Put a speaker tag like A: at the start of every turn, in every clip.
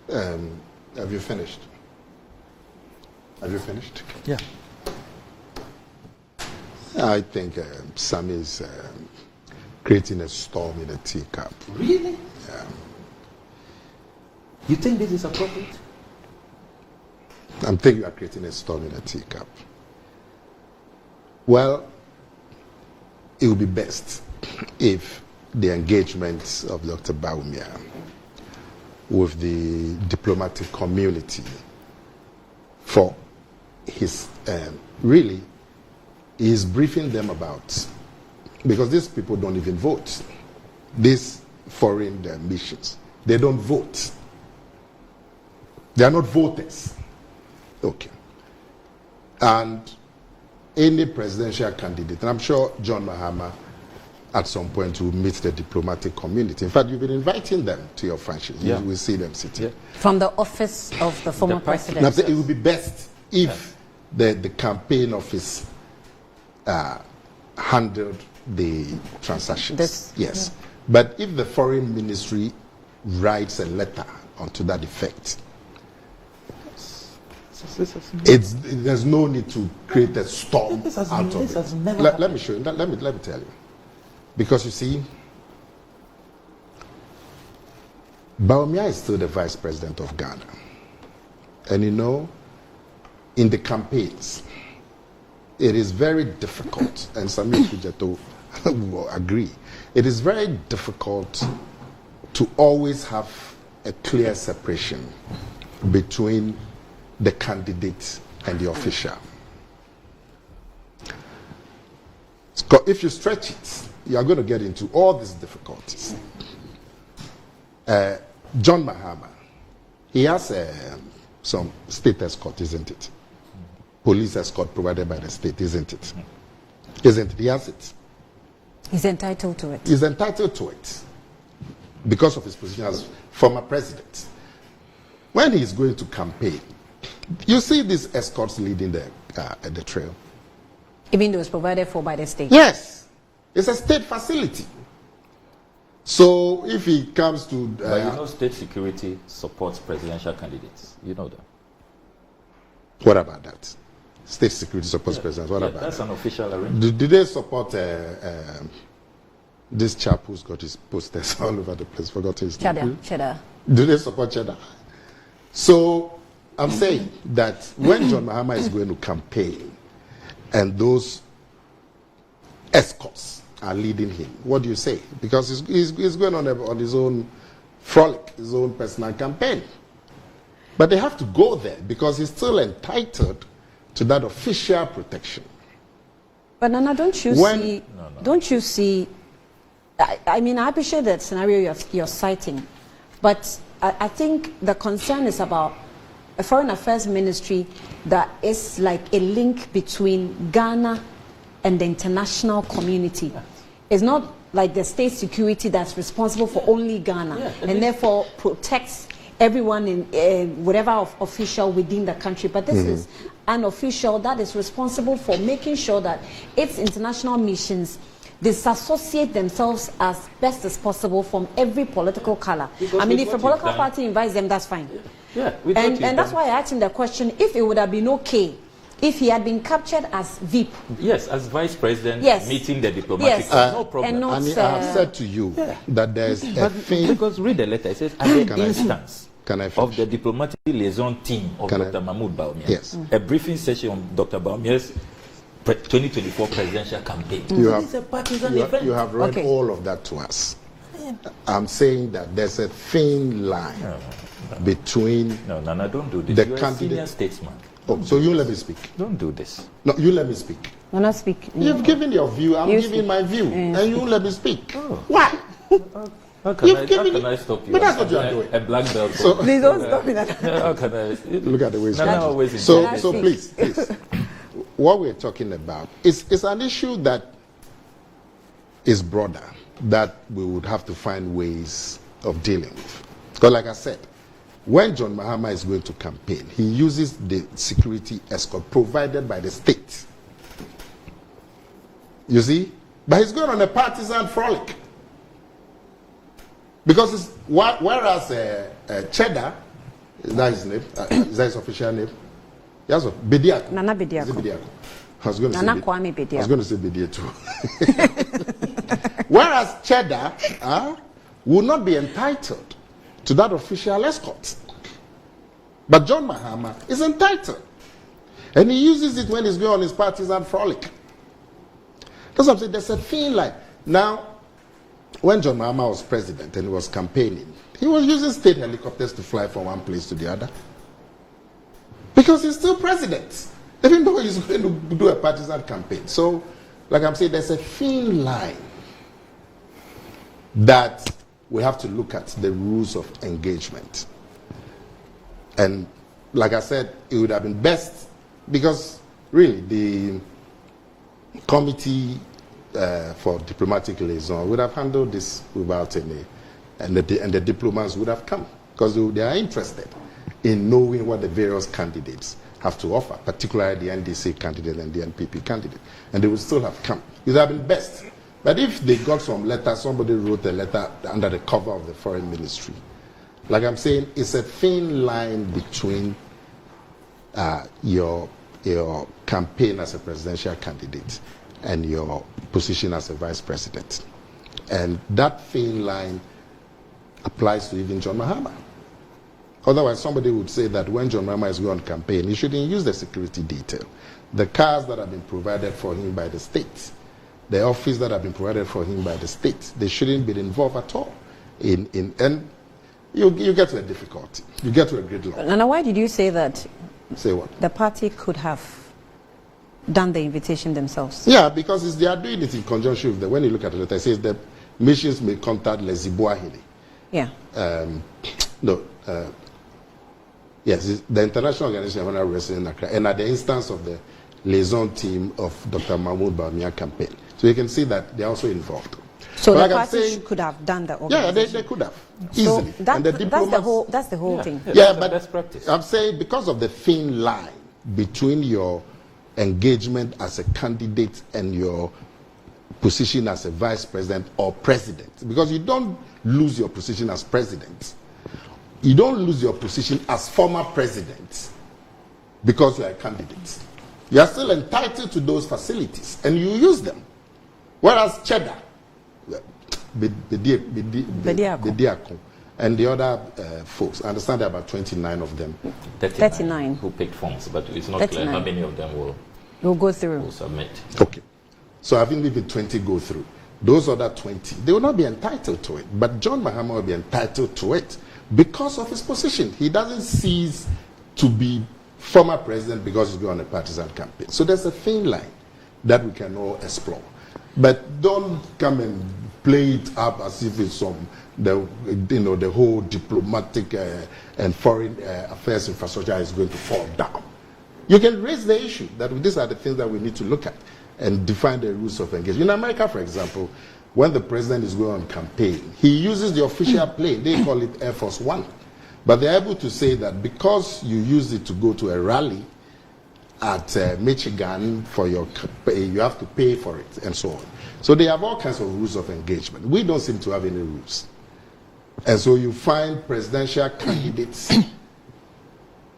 A: Have you finished? Have you finished?
B: Yeah.
A: I think Sammy is creating a storm in a teacup.
B: Really?
A: Yeah.
B: You think this is appropriate?
A: I'm thinking you are creating a storm in a teacup. Well, it would be best if the engagement of Dr. Bawumia with the diplomatic community for his, really, he's briefing them about, because these people don't even vote. These foreign missions, they don't vote. They are not voters. Okay. And any presidential candidate, and I'm sure John Mahama at some point will meet the diplomatic community. In fact, you've been inviting them to your functions.
B: Yeah.
A: You will see them sitting.
B: Yeah.
C: From the office of the former president.
A: Now, it would be best if the campaign office handled the transactions. Yes. Yeah. But if the foreign ministry writes a letter onto that effect, there's no need to create a storm out of it. Let me show you. Let me tell you. Because you see, Bawumia is still the vice president of Ghana. And you know, in the campaigns, it is very difficult, and Samuel Kujato will agree, it is very difficult to always have a clear separation between the candidate and the official. If you stretch it, you are going to get into all these difficulties. John Mahama, he has some state escort, isn't it? Police escort provided by the state, isn't it? Isn't it? He has it.
C: He's entitled to it.
A: He's entitled to it because of his position as former president. When he's going to campaign, you see these escorts leading the trail.
C: Even though it's provided for by the state?
A: Yes. It's a state facility. So if he comes to...
B: but you know state security supports presidential candidates. You know that.
A: What about that? State security supports presidents. What about
B: that's
A: that?
B: An official arrangement.
A: Do they support this chap who's got his posters all over the place? Forgot his name.
C: Cheddar.
A: Do they support Cheddar? So I'm saying that when John Mahama is going to campaign and those escorts are leading him, what do you say? Because he's going on his own frolic, his own personal campaign. But they have to go there because he's still entitled to that official protection.
C: But Nana, don't you see? I mean, I appreciate that scenario you're citing, but I think the concern is about a foreign affairs ministry that is like a link between Ghana and the international community. It's not like the state security that's responsible for only Ghana and therefore protects everyone in whatever official within the country. But this is an official that is responsible for making sure that its international missions disassociate themselves as best as possible from every political color. I mean, if a political party invites them, that's fine. And that's why I asked him the question, if it would have been okay if he had been captured as Veep.
B: Yes, as vice president, meeting the diplomatic. No problem.
A: I mean, I have said to you that there's a thing.
B: Because read the letter, it says, at the instance of the diplomatic liaison team of Dr. Mahmoud Bawumia.
A: Yes.
B: A briefing session on Dr. Bawumia's 2024 presidential campaign.
A: You have read all of that to us. I'm saying that there's a thin line between
B: Nana, don't do this.
A: The
B: You're a senior statesman.
A: Oh, so you let me speak.
B: Don't do this.
A: No, you let me speak.
C: You're not speaking.
A: You've given your view. I'm giving my view, and you let me speak.
B: Oh.
A: Why?
B: How can I stop you?
A: But that's what you are doing.
B: A black belt.
A: So,
C: please don't stop me.
B: How can I?
A: Look at the way it's
B: going.
A: So please. What we're talking about is an issue that is broader, that we would have to find ways of dealing with. Because like I said, when John Mahama is going to campaign, he uses the security escort provided by the state. You see? But he's going on a partisan frolic. Because whereas Cheddar Is that his name? Is that his official name? Yes, Bediako.
C: Nana Bediako.
A: I was going to
C: Nana
A: say
C: Kwame Bediako.
A: I was going to say Bedia too. Whereas Cheddar will not be entitled to that official escort. But John Mahama is entitled. And he uses it when he's going on his partisan frolic. That's what I'm saying. There's a thin line. Now, when John Mahama was president and he was campaigning, he was using state helicopters to fly from one place to the other. Because he's still president, even though he's going to do a partisan campaign. So, like I'm saying, there's a thin line that we have to look at the rules of engagement. And like I said, it would have been best because really the committee for diplomatic liaison would have handled this without any, and the diplomats would have come because they are interested in knowing what the various candidates have to offer, particularly the NDC candidate and the NPP candidate, and they would still have come. It would have been best. But if they got some letter, somebody wrote a letter under the cover of the foreign ministry, like I'm saying, it's a thin line between your campaign as a presidential candidate and your position as a vice president. And that thin line applies to even John Mahama. Otherwise, somebody would say that when John Mahama is going on campaign, he shouldn't use the security detail. The cars that have been provided for him by the state, the office that have been provided for him by the state, they shouldn't be involved at all. And you get to a difficulty. You get to a gridlock.
C: Nana, why did you say that?
A: Say what?
C: The party could have done the invitation themselves.
A: Yeah, because they are doing it in conjunction with when you look at the letter, it says that missions may contact Lezibuahili.
C: Yeah.
A: Yes, the International Organization of Honorary Residents in Accra, and at the instance of the liaison team of Dr. Mahmoud Bawumia campaign. So you can see that they're also involved.
C: So but the party could have done that.
A: Yeah, they could have easily.
C: So that's the whole thing.
A: Yeah, but best practice. I'm saying because of the thin line between your engagement as a candidate and your position as a vice president or president, because you don't lose your position as president. You don't lose your position as former president because you are a candidate. You are still entitled to those facilities and you use them. Whereas Cheddar, Bediako, and the other folks, I understand there are about 29 of them.
C: 39
B: who picked forms, but it's not clear how many of them will
C: go through.
B: Will submit.
A: Okay. So I think maybe 20 go through. Those other 20, they will not be entitled to it. But John Mahama will be entitled to it because of his position. He doesn't cease to be former president because he's going on a partisan campaign. So there's a thin line that we can all explore. But don't come and play it up as if it's the whole diplomatic and foreign affairs infrastructure is going to fall down. You can raise the issue that these are the things that we need to look at and define the rules of engagement. In America, for example, when the president is going on campaign, he uses the official plane. They call it Air Force One. But they're able to say that because you use it to go to a rally at Michigan for you have to pay for it and so on. So they have all kinds of rules of engagement. We don't seem to have any rules. And so you find presidential candidates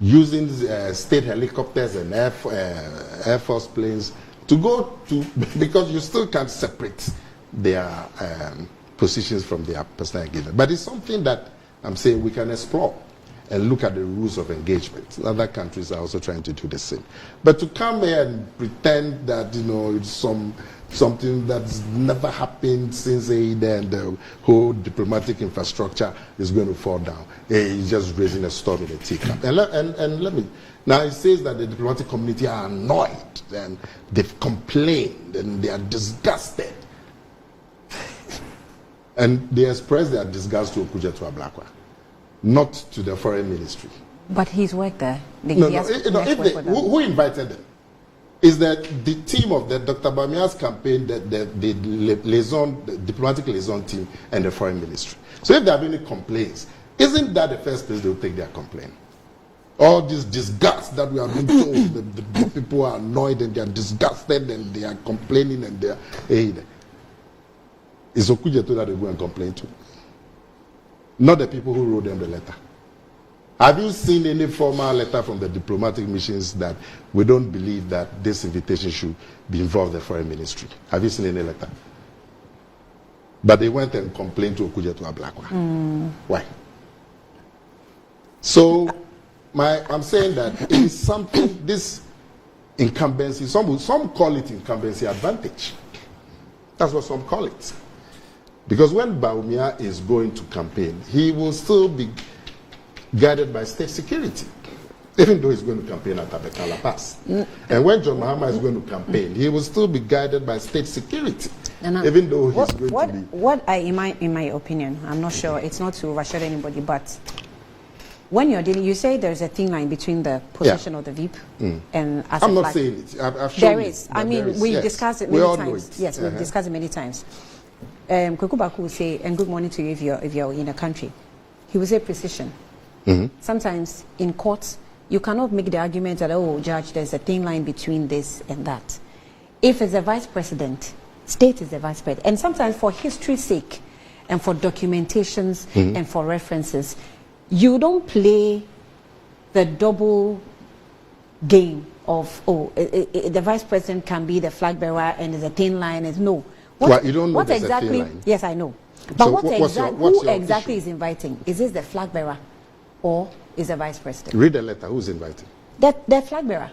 A: using state helicopters and Air Force planes to go to, because you still can't separate their positions from their personal engagement. But it's something that I'm saying we can explore and look at the rules of engagement. Other countries are also trying to do the same. But to come here and pretend that, it's something that's never happened since and the whole diplomatic infrastructure is going to fall down. It's just raising a storm in a teacup. And let me, now it says that the diplomatic community are annoyed and they've complained and they are disgusted. And they express their disgust to Akomea Ablakwa, not to the foreign ministry.
C: But he's worked there.
A: Who invited them? Is that the team of the Dr. Bawumia's campaign, the diplomatic liaison team, and the foreign ministry. So if there have any complaints, isn't that the first place they will take their complaint? All this disgust that we have been told, the people are annoyed and they are disgusted and they are complaining and they are. It's Akomea that they go and complain to. Not the people who wrote them the letter. Have you seen any formal letter from the diplomatic missions that we don't believe that this invitation should be involved in the foreign ministry? Have you seen any letter? But they went and complained to Akomea Ablakwa. Why? So, I'm saying that it is something, this incumbency, some call it incumbency advantage. That's what some call it. Because when Bawumia is going to campaign, he will still be guided by state security, even though he's going to campaign at Abekan La Paz. And when John Mahama is going to campaign, he will still be guided by state security, even though he's going to be...
C: In my opinion, I'm not sure, it's not to overshadow anybody, but when you're dealing, you say there's a thin line between the position of the Veep and as
A: I'm not saying it. I've shown
C: there is. I mean, we've discussed it many times. Yes, we've discussed it many times. Kukubaku will say, and good morning to you if you're in a country. He will say precision. Sometimes in courts, you cannot make the argument that, oh, judge, there's a thin line between this and that. If it's a vice president, state is the vice president. And sometimes for history's sake and for documentations and for references, you don't play the double game of, the vice president can be the flag bearer and there's a thin line. No.
A: You don't know there's a thin line.
C: Yes, I know. But so who exactly is inviting? Is this the flag bearer or is the vice president?
A: Read the letter. Who's inviting?
C: The flag bearer.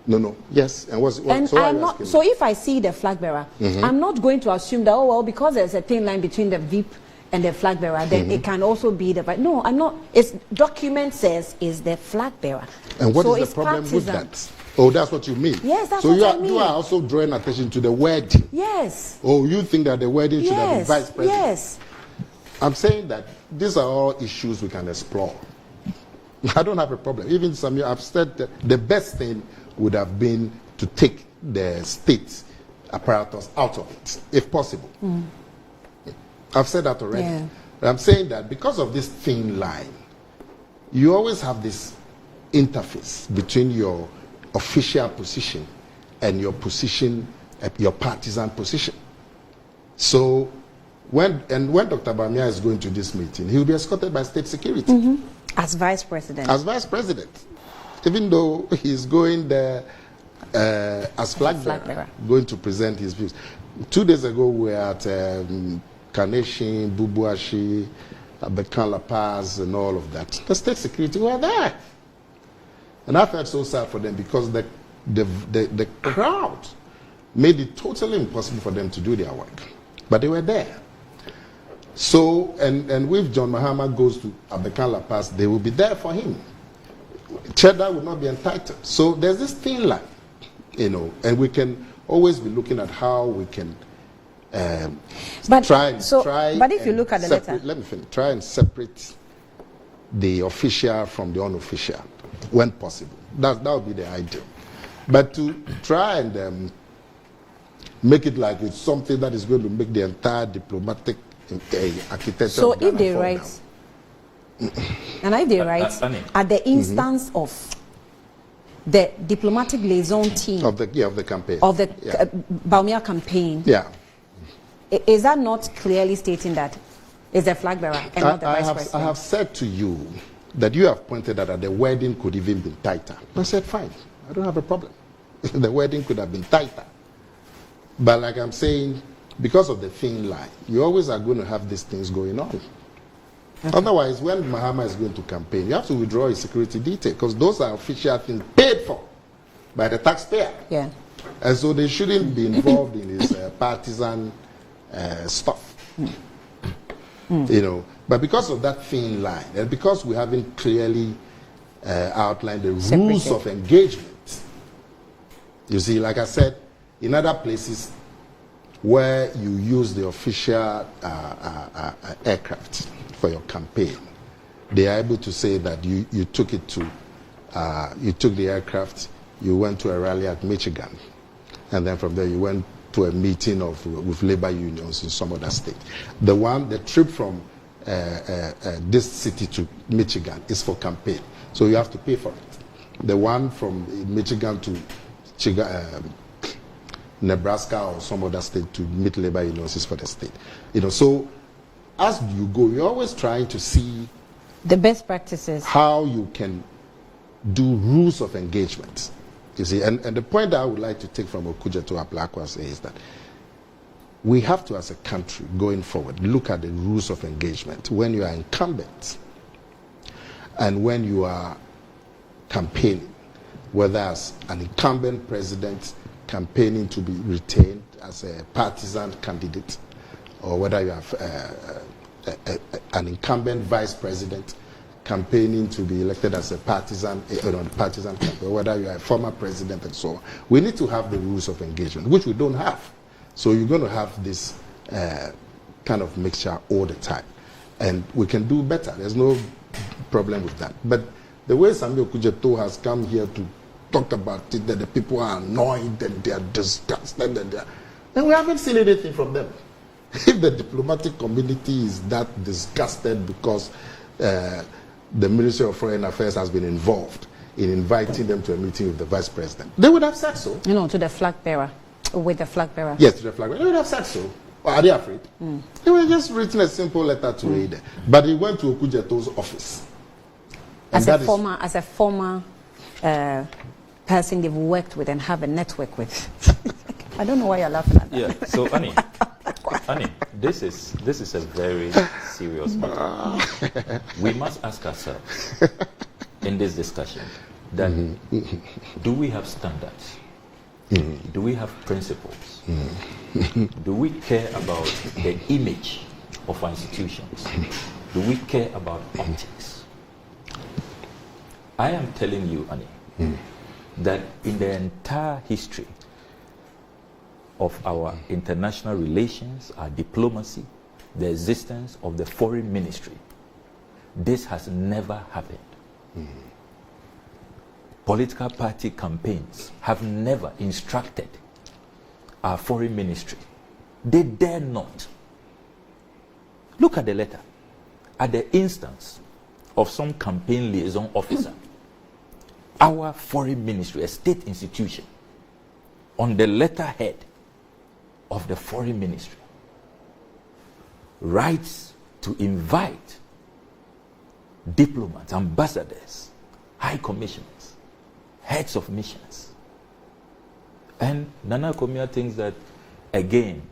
A: No. Yes. And
C: so if I see the flag bearer, I'm not going to assume that, because there's a thin line between the Veep and the flag bearer, then it can also be the... No, I'm not. It's document says is the flag bearer.
A: And what is the problem with that? Oh, that's what you mean?
C: Yes, that's what I mean.
A: So you are also drawing attention to the wedding?
C: Yes.
A: Oh, you think that the wedding should have been vice president?
C: Yes.
A: I'm saying that these are all issues we can explore. I don't have a problem. Even some, I've said that the best thing would have been to take the state apparatus out of it, if possible. I've said that already. Yeah. But I'm saying that because of this thin line, you always have this interface between your official position and your position, your partisan position. So when Dr. Bawumia is going to this meeting, he will be escorted by state security.
C: As vice president.
A: As vice president. Even though he's going there as flag bearer, going to present his views. 2 days ago, we were at Kaneshie, Bubuashi, Abekan La Paz, and all of that. The state security were there. And I felt so sad for them because the crowd made it totally impossible for them to do their work. But they were there. So, and if John Mahama goes to Abekan La Paz, they will be there for him. Cheddar will not be entitled. So there's this thin line, and we can always be looking at how we can try
C: if you look at the letter,
A: let me finish. Try and separate the official from the unofficial when possible. That would be the ideal. But to try and make it like it's something that is going to make the entire diplomatic architecture.
C: So if they write, and if they write at the instance of the diplomatic liaison team
A: of the campaign
C: of the Bawumia campaign, is that not clearly stating that it's the flag bearer and not the vice president?
A: I have said to you that you have pointed out that the wedding could even be tighter. I said, fine, I don't have a problem. The wedding could have been tighter. But like I'm saying, because of the thin line, you always are going to have these things going on. Okay. Otherwise, when Mahama is going to campaign, you have to withdraw his security detail because those are official things paid for by the taxpayer.
C: Yeah.
A: And so they shouldn't be involved in his partisan stuff. But because of that thin line, and because we haven't clearly outlined the rules of engagement, you see, like I said, in other places where you use the official aircraft for your campaign, they are able to say that you took it to, you took the aircraft, you went to a rally at Michigan, and then from there you went to a meeting with labor unions in some other state. The trip from this city to Michigan is for campaign, so you have to pay for it. The one from Michigan to Nebraska or some other state to meet labor unions is for the state. So as you go, you're always trying to see
C: The best practices.
A: How you can do rules of engagement. You see, and the point that I would like to take from Akomea Ablakwa is that we have to, as a country, going forward, look at the rules of engagement. When you are incumbent and when you are campaigning, whether as an incumbent president campaigning to be retained as a partisan candidate, or whether you have an incumbent vice president campaigning to be elected as a partisan candidate, or whether you are a former president and so on. We need to have the rules of engagement, which we don't have. So you're going to have this kind of mixture all the time. And we can do better. There's no problem with that. But the way Samuel Kujeto has come here to talk about it, that the people are annoyed and they are disgusted, and we haven't seen anything from them. If the diplomatic community is that disgusted because the Ministry of Foreign Affairs has been involved in inviting them to a meeting with the Vice President, they would have said so.
C: You know, to the flag bearer, with the flag bearer.
A: Yes, to the flag bearer. They would have said so. Or are they afraid? They would have just written a simple letter to read. But he went to Okujeto's office.
C: As a former person they've worked with and have a network with. I don't know why you're laughing at that.
B: Yeah, so Annie, this is a very serious matter. We must ask ourselves in this discussion that do we have standards? Do we have principles? Do we care about the image of our institutions? Do we care about optics? I am telling you, Annie, that in the entire history of our international relations, our diplomacy, the existence of the foreign ministry, this has never happened. Political party campaigns have never instructed our foreign ministry. They dare not. Look at the letter. At the instance of some campaign liaison officer, our foreign ministry, a state institution, on the letterhead of the foreign ministry, writes to invite diplomats, ambassadors, high commissioners, heads of missions. And Nana Akomea thinks that, again,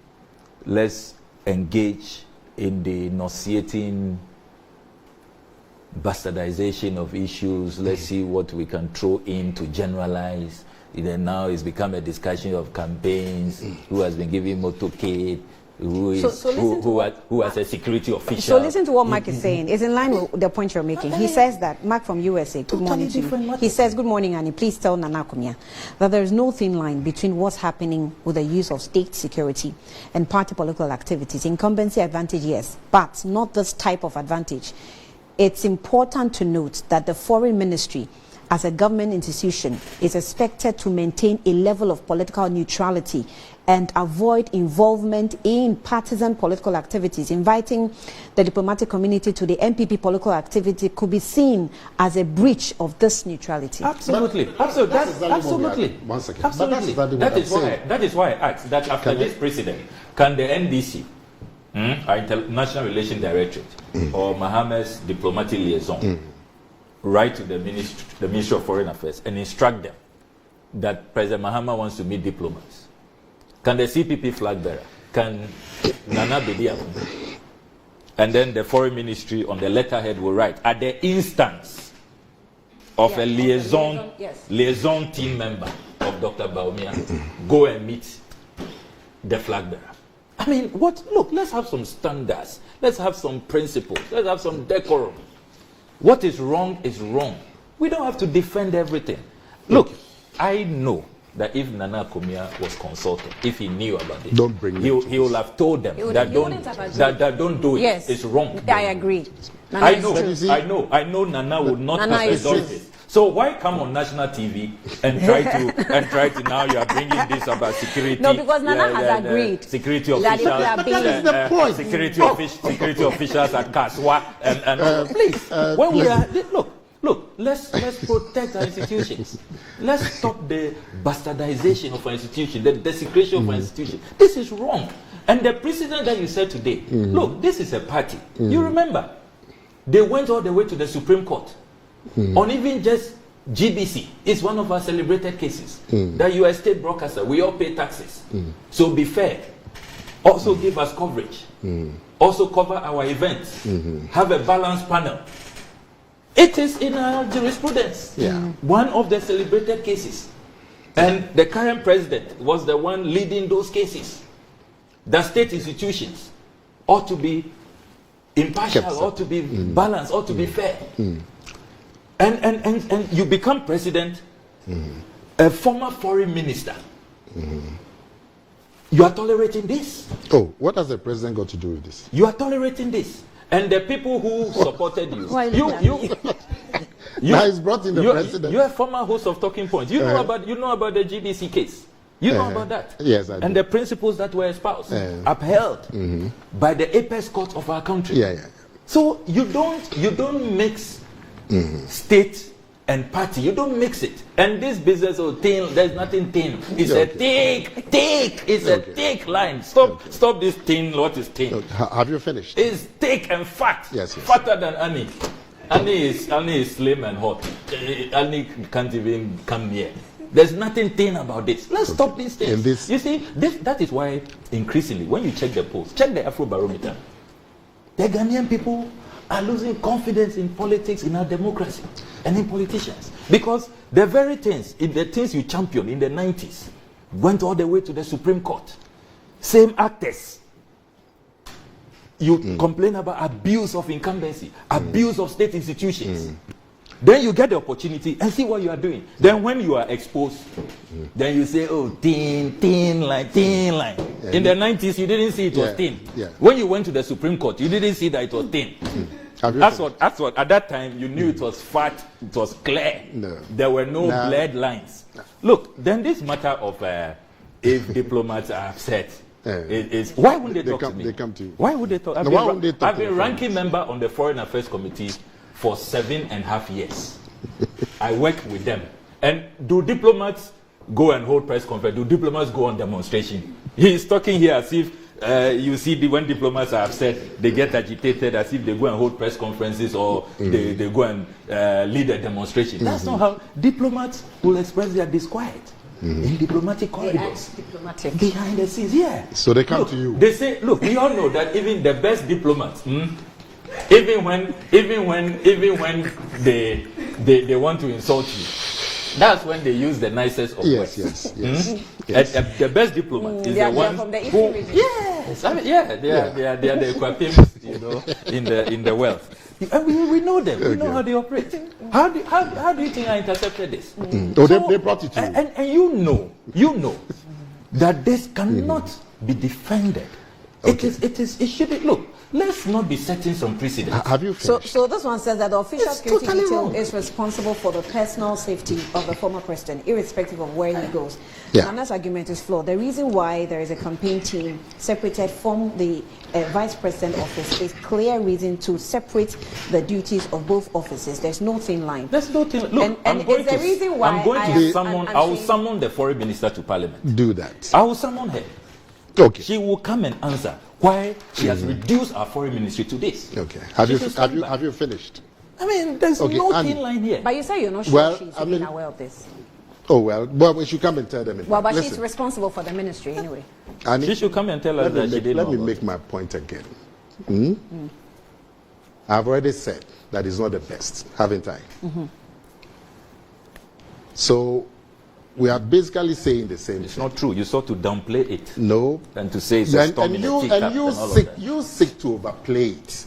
B: let's engage in the nauseating bastardization of issues. Let's see what we can throw in to generalize. Then now it's become a discussion of campaigns, who has been given motorcade, who has a security official.
C: So listen to what Mark is saying. It's in line with the point you're making. He says that, Mark from USA, good morning to you. He says, good morning, Annie, please tell Nana Akomea that there is no thin line between what's happening with the use of state security and party political activities. Incumbency advantage, yes, but not this type of advantage. It's important to note that the foreign ministry, as a government institution, is expected to maintain a level of political neutrality and avoid involvement in partisan political activities. Inviting the diplomatic community to the MPP political activity could be seen as a breach of this neutrality.
B: Absolutely. Absolutely.
A: One second.
B: Absolutely. That is why I asked that after this precedent, can the NDC, our International Relations Directorate, or Mohammed's diplomatic liaison, write to the Ministry of Foreign Affairs and instruct them that President Mahama wants to meet diplomats? Can the CPP flag bearer, can Nana Bedia, and then the foreign ministry on the letterhead will write, at the instance of a liaison team member of Dr. Bawumia, go and meet the flag bearer. I mean, look, let's have some standards. Let's have some principles. Let's have some decorum. What is wrong is wrong. We don't have to defend everything. Look, I know that if Nana Akomea was consulted, if he knew about it, he will have told them that don't do it.
C: Yes.
B: It's wrong.
C: I agree.
B: I know Nana would not have resolved it. So why come on national TV and try to now you are bringing this about security?
C: No, because Nana has agreed.
B: Security officials.
A: That is the point.
B: Security officials at Kaswa and please. When we are look, let's protect our institutions. Let's stop the bastardization of our institution, the desecration of our institution. This is wrong. And the precedent that you said today, look, this is a party. You remember? They went all the way to the Supreme Court on even just GBC. It's one of our celebrated cases that you are a state broadcaster. We all pay taxes. So be fair. Also give us coverage. Also cover our events. Have a balanced panel. It is in our jurisprudence. One of the celebrated cases. And the current president was the one leading those cases. The state institutions ought to be impartial, ought to be balanced, ought to be fair. And you become president, a former foreign minister. You are tolerating this.
A: Oh, what has the president got to do with this?
B: You are tolerating this. And the people who supported you,
A: now he's brought in the president.
B: You're a former host of Talking Points. You know about the GBC case. You know about that.
A: Yes, I do.
B: And the principles that were espoused, upheld by the apex court of our country. So you don't mix state and party. You don't mix it. And this business of thin, there's nothing thin. It's a thick. It's a thick line. Stop this thin. What is thin?
A: Have you finished?
B: It's thick and fat.
A: Yes.
B: Fatter than Annie. Annie is slim and hot. Annie can't even come near. There's nothing thin about this. Let's stop these things. You see, that is why increasingly, when you check the polls, check the Afro barometer, the Ghanaian people are losing confidence in politics, in our democracy, and in politicians. Because the very things, the things you championed in the 90s, went all the way to the Supreme Court. Same actors. You complain about abuse of incumbency, abuse of state institutions. Then you get the opportunity and see what you are doing. Then when you are exposed, then you say, oh, thin line. In the 90s, you didn't see it was thin. When you went to the Supreme Court, you didn't see that it was thin. That's what, at that time, you knew it was fat, it was clear. There were no blurred lines. Look, then this matter of if diplomats are upset, why wouldn't they talk to me?
A: They come to you.
B: Why would they talk? I've been ranking member on the Foreign Affairs Committee for 7.5 years. I work with them. And do diplomats go and hold press conference? Do diplomats go on demonstration? He is talking here as if you see when diplomats are upset, they get agitated as if they go and hold press conferences or they go and lead a demonstration. That's not how diplomats will express their disquiet. In diplomatic corridors. Behind the scenes,
A: So they come to you.
B: They say, look, we all know that even the best diplomats, even when they want to insult you, that's when they use the nicest of words. Yes. The best diplomat is the one
C: from the
B: who, they are the Equapims, in the world. And we know them. We know how they operate. How do you think I intercepted this?
A: They brought it to you.
B: And you know that this cannot be defended. It should be. Look, let's not be setting some precedents.
A: Have you finished?
C: So this one says that the official security
B: totally
C: detail
B: wrong.
C: is responsible for the personal safety of the former president, irrespective of where he goes. Nana's argument is flawed. The reason why there is a campaign team separated from the vice president office is clear reason to separate the duties of both offices. There's no thin line.
B: There's no thin line. Look,
C: and it's the reason why
B: I will summon the foreign minister to parliament.
A: Do that.
B: I will summon her.
A: Okay.
B: She will come and answer why she has reduced our foreign ministry to this.
A: Okay. Have you finished?
B: I mean, there's no thin line here.
C: But you say you're not sure she's even aware of this.
A: Oh, well, we should come and tell them.
C: But she's responsible for the ministry anyway.
B: She should come and tell us that she didn't know.
A: Let me make my point again. I've already said that it's not the best, haven't I? So we are basically saying the same thing.
B: It's not true. You sought to downplay it.
A: No.
B: And to say it's a storm in a teacup and all of that.
A: You seek to overplay it.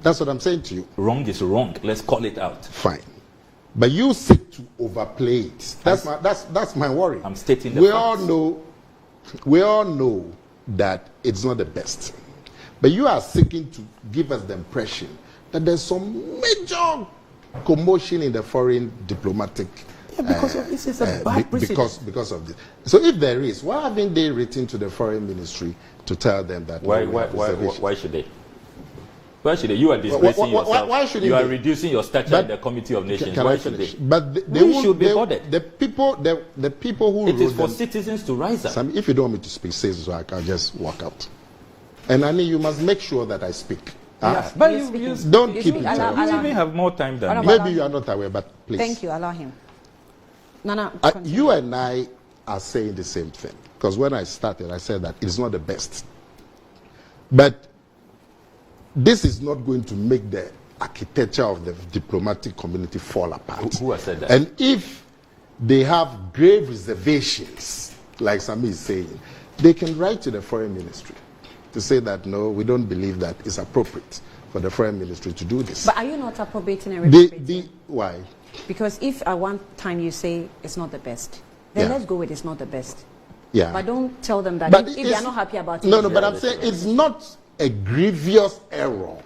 A: That's what I'm saying to you.
B: Wrong is wrong. Let's call it out.
A: Fine. But you seek to overplay it. That's my worry.
B: I'm stating the facts.
A: We all know that it's not the best. But you are seeking to give us the impression that there's some major commotion in the foreign diplomatic.
B: Because of this is a bad precedent.
A: Because of this. So if there is, why haven't they written to the foreign ministry to tell them that?
B: Why should they? Why should they? You are disgracing yourself.
A: Why should
B: you are reducing your stature in the Committee of Nations. Why should they?
A: But
B: we should be bothered.
A: The people who
B: it is for citizens to rise up.
A: Sam, if you don't want me to speak, say so I can just walk out. And Annie, you must make sure that I speak.
B: Yes, but you
A: don't keep it.
B: You even have more time than me.
A: Maybe you are not aware, but please.
C: Thank you. Allow him. Nana,
A: you and I are saying the same thing. Because when I started, I said that it's not the best. But this is not going to make the architecture of the diplomatic community fall apart.
B: Who has said that?
A: And if they have grave reservations, like Sami is saying, they can write to the foreign ministry to say that, no, we don't believe that it's appropriate for the foreign ministry to do this.
C: But are you not appropriating and reprobating?
A: Why?
C: Because if at one time you say it's not the best, then let's go with it's not the best.
A: Yeah.
C: But don't tell them that if they are not happy about it.
A: No, but I'm saying it's not a grievous error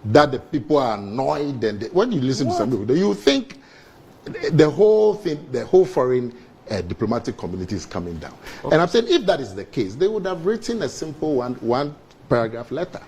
A: that the people are annoyed. And when you listen to some people, you think the whole thing, the whole foreign diplomatic community is coming down. Okay. And I'm saying if that is the case, they would have written a simple one paragraph letter.